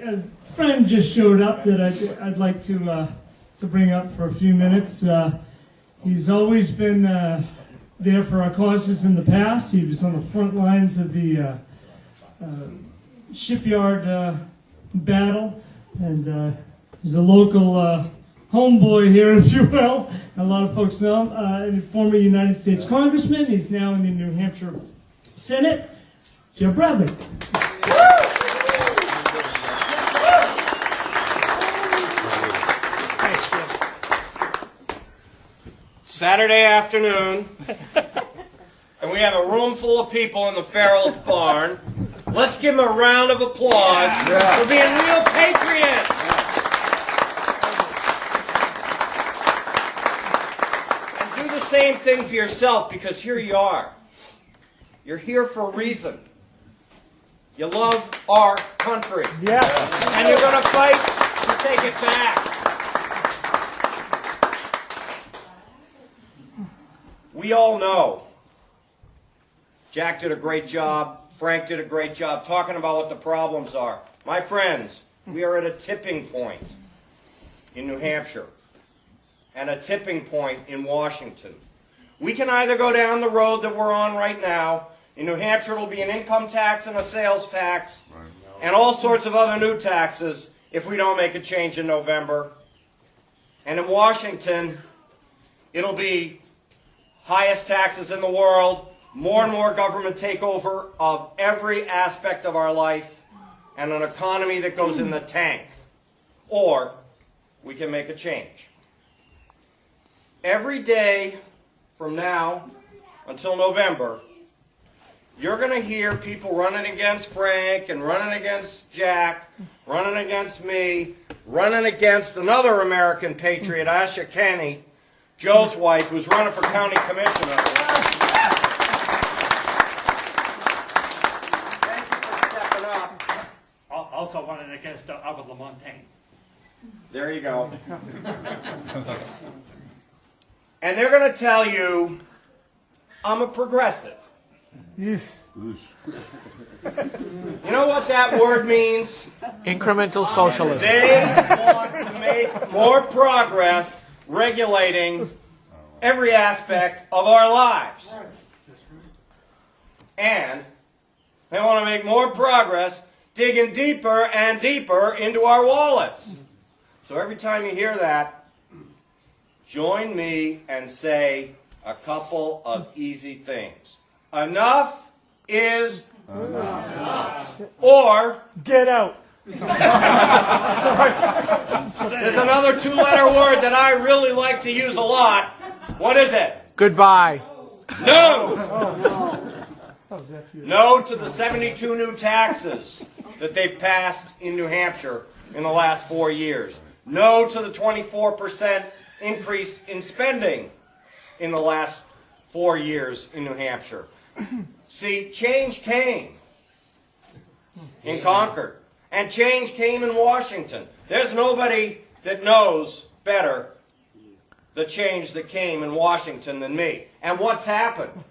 a friend just showed up that I'd like to bring up for a few minutes. He's always been there for our causes in the past. He was on the front lines of the shipyard battle, and he's a local homeboy here, if you will. A lot of folks know him. Former United States Congressman. He's now in the New Hampshire Senate. Jeb Bradley. Saturday afternoon, and we have a room full of people in the Ferrel's barn. Let's give them a round of applause for being real patriots. And do the same thing for yourself, because here you are. You're here for a reason. You love our country. Yes. And you're going to fight to take it back. We all know Jack did a great job, Frank did a great job talking about what the problems are. My friends, we are at a tipping point in New Hampshire and a tipping point in Washington. We can either go down the road that we're on right now. In New Hampshire, it'll be an income tax and a sales tax and all sorts of other new taxes if we don't make a change in November. And in Washington, it'll be highest taxes in the world, more and more government takeover of every aspect of our life, and an economy that goes in the tank. Or we can make a change. Every day from now until November, you're going to hear people running against Frank and running against Jack, running against me, running against another American patriot, Asha Kenny, Joe's wife, who's running for county commissioner. Thank you for stepping up. Also running against Albert LaMontagne. There you go. And they're going to tell you, I'm a progressive. Yes. You know what that word means? Incremental socialism. They want to make more progress regulating every aspect of our lives. And they want to make more progress digging deeper and deeper into our wallets. So every time you hear that, join me and say a couple of easy things. Enough is enough. Or get out. There's another two-letter word that I really like to use a lot. What is it? Goodbye. No! No to the 72 new taxes that they've passed in New Hampshire in the last 4 years. No to the 24% increase in spending in the last 4 years in New Hampshire. See, change came in Concord. And change came in Washington. There's nobody that knows better the change that came in Washington than me. And what's happened?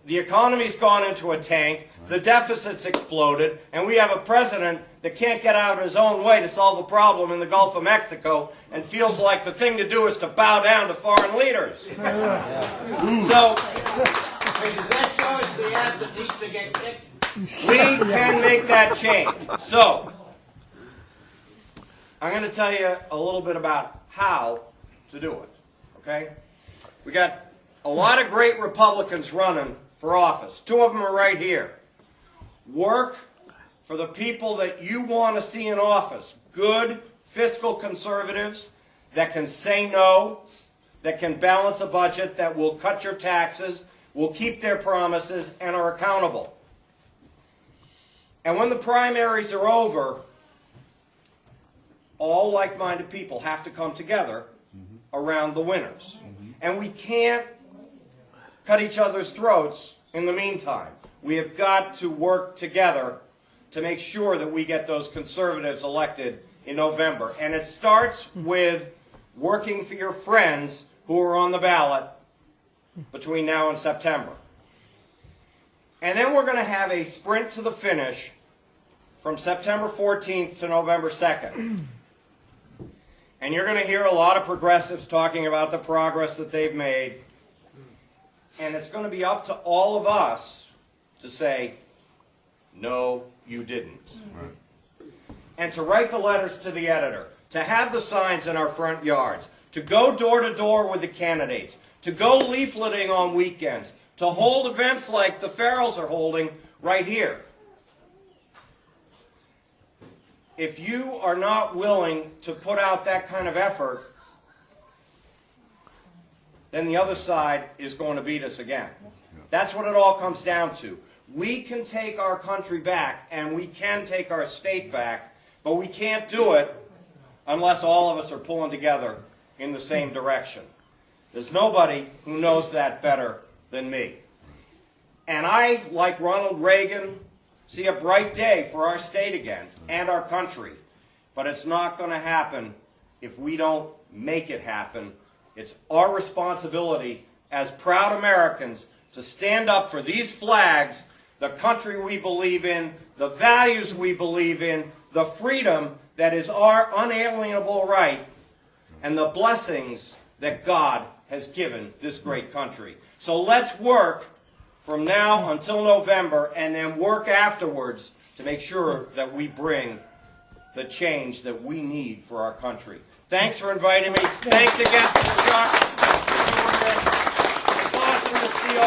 The economy's gone into a tank, the deficit's exploded, and we have a president that can't get out of his own way to solve a problem in the Gulf of Mexico and feels like the thing to do is to bow down to foreign leaders. So, does that show us the ass that needs to get kicked? We can make that change. So, I'm going to tell you a little bit about how to do it. Okay? We got a lot of great Republicans running for office. 2 of them are right here. Work for the people that you want to see in office. Good fiscal conservatives that can say no, that can balance a budget, that will cut your taxes, will keep their promises, and are accountable. And when the primaries are over, all like-minded people have to come together around the winners. And we can't cut each other's throats in the meantime. We have got to work together to make sure that we get those conservatives elected in November. And it starts with working for your friends who are on the ballot between now and September. And then we're going to have a sprint to the finish from September 14th to November 2nd. And you're going to hear a lot of progressives talking about the progress that they've made. And it's going to be up to all of us to say, no, you didn't. Right. And to write the letters to the editor, to have the signs in our front yards, to go door to door with the candidates, to go leafleting on weekends, to hold events like the Ferrels are holding right here. If you are not willing to put out that kind of effort, then the other side is going to beat us again. That's what it all comes down to. We can take our country back, and we can take our state back, but we can't do it unless all of us are pulling together in the same direction. There's nobody who knows that better than me. And I, like Ronald Reagan, see a bright day for our state again and our country. But it's not going to happen if we don't make it happen. It's our responsibility as proud Americans to stand up for these flags, the country we believe in, the values we believe in, the freedom that is our unalienable right, and the blessings that God has given this great country. So let's work from now until November, and then work afterwards to make sure that we bring the change that we need for our country. Thanks for inviting me. Thanks again to Chuck for doing this. It's awesome to see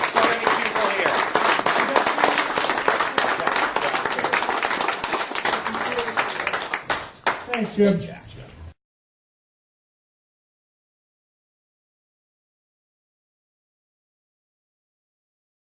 so many people here. Thanks, Jeb.